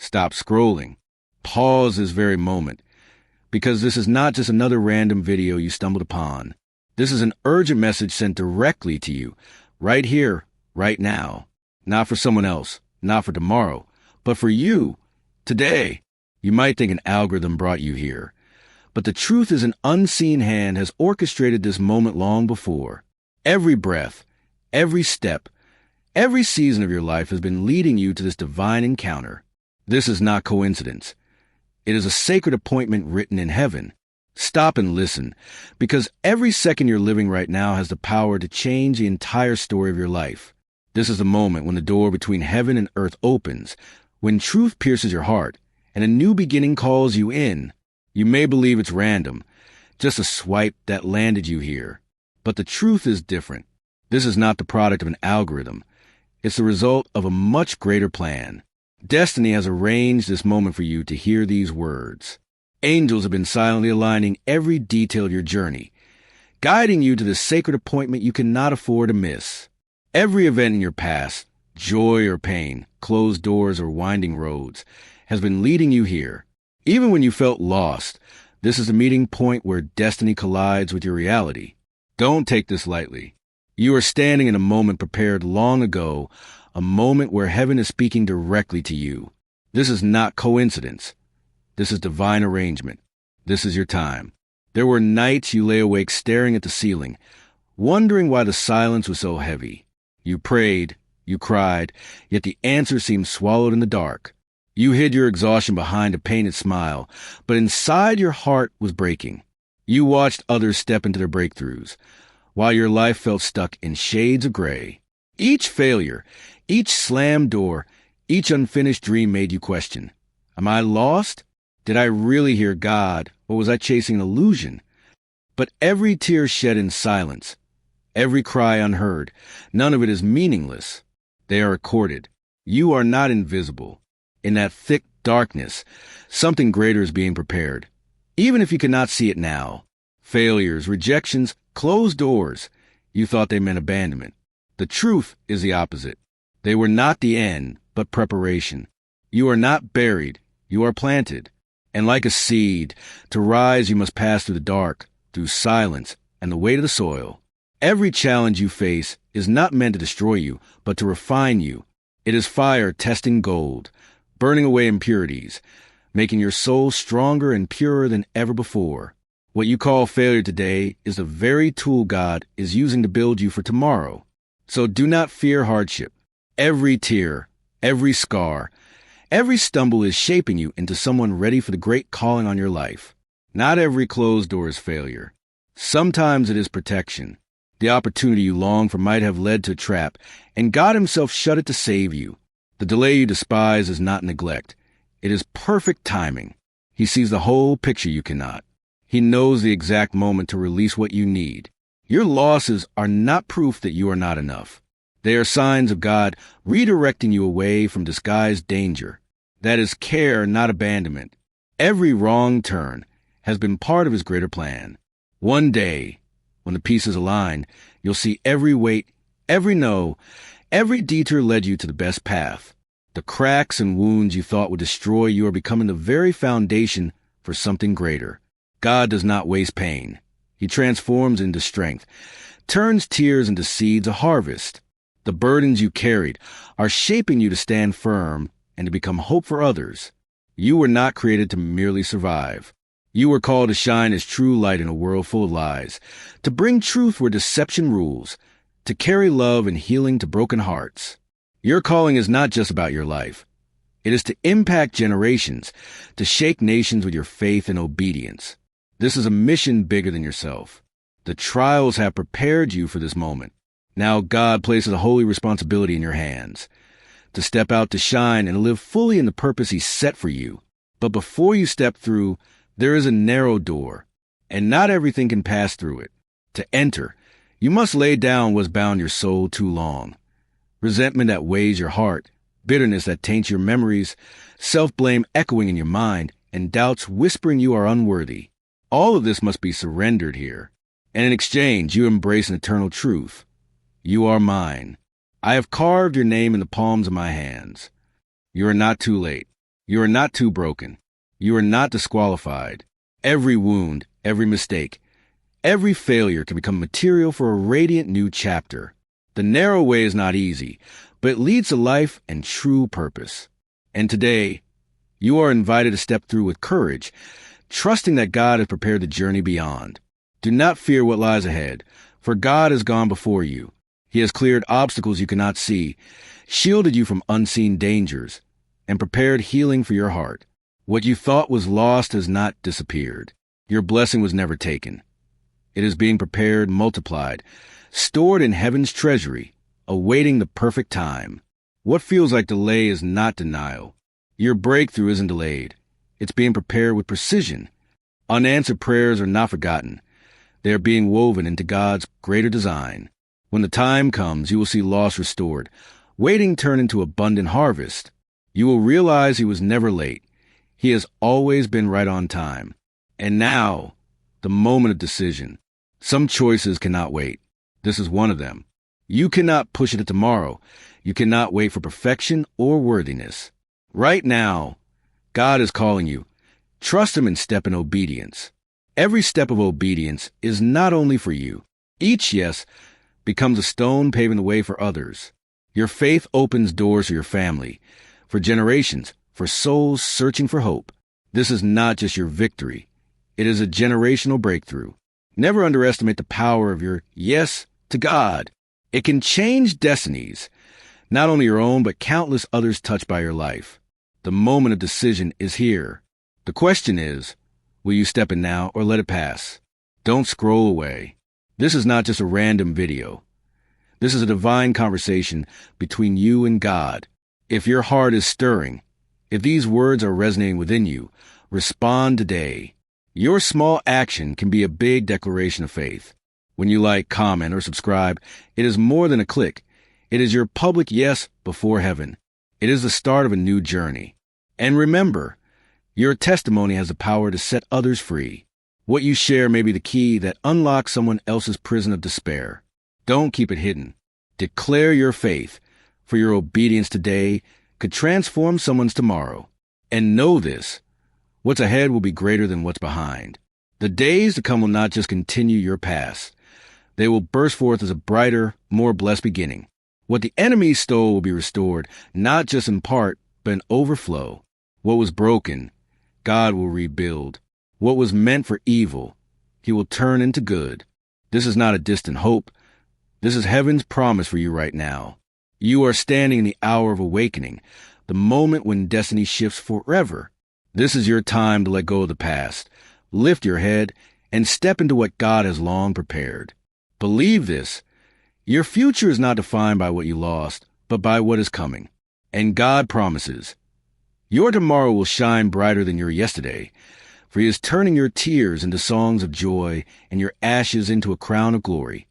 Stop scrolling. Pause this very moment, because this is not just another random video you stumbled upon. This is an urgent message sent directly to you, right here, right now. Not for someone else, not for tomorrow, but for you, today. You might think an algorithm brought you here, but the truth is an unseen hand has orchestrated this moment long before. Every breath, every step, every season of your life has been leading you to this divine encounter. This is not coincidence. It is a sacred appointment written in heaven. Stop and listen, because every second you're living right now has the power to change the entire story of your life. This is the moment when the door between heaven and earth opens, when truth pierces your heart, and a new beginning calls you in. You may believe it's random, just a swipe that landed you here. But the truth is different. This is not the product of an algorithm. It's the result of a much greater plan. Destiny has arranged this moment for you to hear these words. Angels have been silently aligning every detail of your journey, guiding you to this sacred appointment you cannot afford to miss. Every event in your past, joy or pain, closed doors or winding roads, has been leading you here. Even when you felt lost, this is the meeting point where destiny collides with your reality. Don't take this lightly. You are standing in a moment prepared long ago, a moment where heaven is speaking directly to you. This is not coincidence. This is divine arrangement. This is your time. There were nights you lay awake staring at the ceiling, wondering why the silence was so heavy. You prayed, you cried, yet the answer seemed swallowed in the dark. You hid your exhaustion behind a painted smile, but inside your heart was breaking. You watched others step into their breakthroughs, while your life felt stuck in shades of gray. Each failure, each slammed door, each unfinished dream made you question, am I lost? Did I really hear God, or was I chasing an illusion? But every tear shed in silence, every cry unheard, none of it is meaningless. They are recorded. You are not invisible. In that thick darkness, something greater is being prepared, even if you cannot see it now. Failures, rejections, closed doors, you thought they meant abandonment. The truth is the opposite. They were not the end, but preparation. You are not buried, you are planted. And like a seed, to rise you must pass through the dark, through silence, and the weight of the soil. Every challenge you face is not meant to destroy you, but to refine you. It is fire testing gold, burning away impurities, making your soul stronger and purer than ever before. What you call failure today is the very tool God is using to build you for tomorrow. So do not fear hardship. Every tear, every scar, every stumble is shaping you into someone ready for the great calling on your life. Not every closed door is failure. Sometimes it is protection. The opportunity you long for might have led to a trap, and God himself shut it to save you. The delay you despise is not neglect. It is perfect timing. He sees the whole picture you cannot. He knows the exact moment to release what you need. Your losses are not proof that you are not enough. They are signs of God redirecting you away from disguised danger. That is care, not abandonment. Every wrong turn has been part of his greater plan. One day, when the pieces align, you'll see every weight, every no, every detour led you to the best path. The cracks and wounds you thought would destroy you are becoming the very foundation for something greater. God does not waste pain. He transforms into strength, turns tears into seeds of harvest. The burdens you carried are shaping you to stand firm and to become hope for others. You were not created to merely survive. You were called to shine as true light in a world full of lies, to bring truth where deception rules, to carry love and healing to broken hearts. Your calling is not just about your life. It is to impact generations, to shake nations with your faith and obedience. This is a mission bigger than yourself. The trials have prepared you for this moment. Now God places a holy responsibility in your hands, to step out to shine and live fully in the purpose he set for you. But before you step through, there is a narrow door, and not everything can pass through it. To enter, you must lay down what's bound your soul too long. Resentment that weighs your heart, bitterness that taints your memories, self-blame echoing in your mind, and doubts whispering you are unworthy. All of this must be surrendered here. And in exchange, you embrace an eternal truth. You are mine. I have carved your name in the palms of my hands. You are not too late. You are not too broken. You are not disqualified. Every wound, every mistake, every failure can become material for a radiant new chapter. The narrow way is not easy, but it leads to life and true purpose. And today, you are invited to step through with courage, trusting that God has prepared the journey beyond. Do not fear what lies ahead, for God has gone before you. He has cleared obstacles you cannot see, shielded you from unseen dangers, and prepared healing for your heart. What you thought was lost has not disappeared. Your blessing was never taken. It is being prepared, multiplied, stored in heaven's treasury, awaiting the perfect time. What feels like delay is not denial. Your breakthrough isn't delayed. It's being prepared with precision. Unanswered prayers are not forgotten. They are being woven into God's greater design. When the time comes, you will see loss restored, waiting turn into abundant harvest. You will realize He was never late. He has always been right on time. And now, the moment of decision. Some choices cannot wait. This is one of them. You cannot push it to tomorrow. You cannot wait for perfection or worthiness. Right now, God is calling you. Trust Him and step in obedience. Every step of obedience is not only for you. Each yes becomes a stone paving the way for others. Your faith opens doors for your family, for generations, for souls searching for hope. This is not just your victory. It is a generational breakthrough. Never underestimate the power of your yes to God. It can change destinies, not only your own, but countless others touched by your life. The moment of decision is here. The question is, will you step in now or let it pass? Don't scroll away. This is not just a random video. This is a divine conversation between you and God. If your heart is stirring, if these words are resonating within you, respond today. Your small action can be a big declaration of faith. When you like, comment, or subscribe, it is more than a click. It is your public yes before heaven. It is the start of a new journey. And remember, your testimony has the power to set others free. What you share may be the key that unlocks someone else's prison of despair. Don't keep it hidden. Declare your faith, for your obedience today could transform someone's tomorrow. And know this, what's ahead will be greater than what's behind. The days to come will not just continue your past. They will burst forth as a brighter, more blessed beginning. What the enemy stole will be restored, not just in part, but in overflow. What was broken, God will rebuild. What was meant for evil, He will turn into good. This is not a distant hope. This is heaven's promise for you right now. You are standing in the hour of awakening, the moment when destiny shifts forever. This is your time to let go of the past, lift your head, and step into what God has long prepared. Believe this. Your future is not defined by what you lost, but by what is coming. And God promises, your tomorrow will shine brighter than your yesterday, for He is turning your tears into songs of joy and your ashes into a crown of glory.